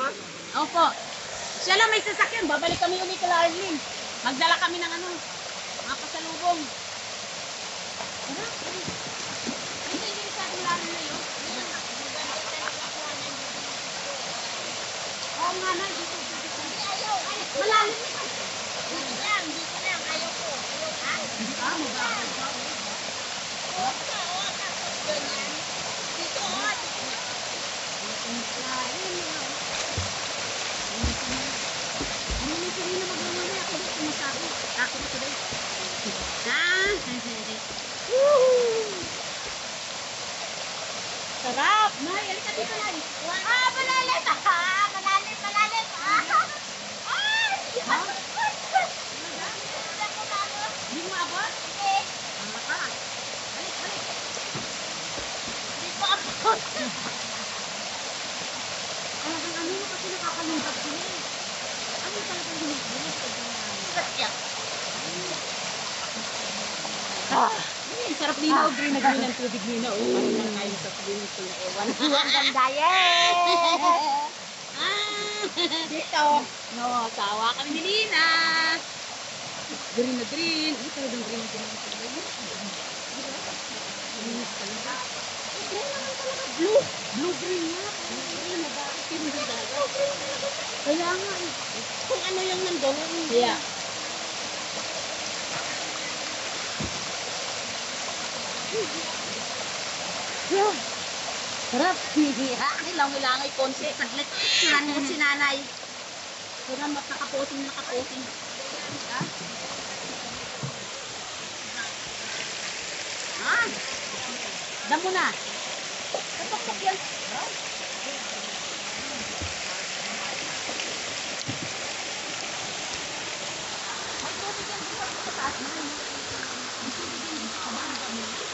Opo. Siya lang may sasakyan. Babalik kami ulit kay Arlene. Magdala kami ng ano, mga pasalubong. Ano? Ito yung sa ating lalo na yun. Oo nga na, dito. Malalim na. Dito lang, ayaw ko. Ha? Mabagal pa. Oo, tapos ganyan. Dito, sarap! Nay, alika dito, Nay. Malalim! Malalim! Ay! Hindi mo abot? Hindi. Balik. Hindi ko abot. Talagang ano kasi nakakalumbag sila eh. Ano talagang hinihilis? Sarap nina o green na green ang tubig nina. Parang lang ngayon sa swimming pool na ewan. Ang ganda yan! Dito. No, sawa kami ni Nina. Green na green. Ano talagang green na green ang tubig? Linis talaga. Green naman talaga. Blue-green nga. Green na ba? Hindi talaga. Kaya nga. Kung ano yung nandun. Yeah. Yeah. Sarap. Ilang-ilangay konti. Saglit. Sinanay si nanay. Kaya nakaposing. Damo na. Kapag yan. Ay, tubig yan. Sa taas na.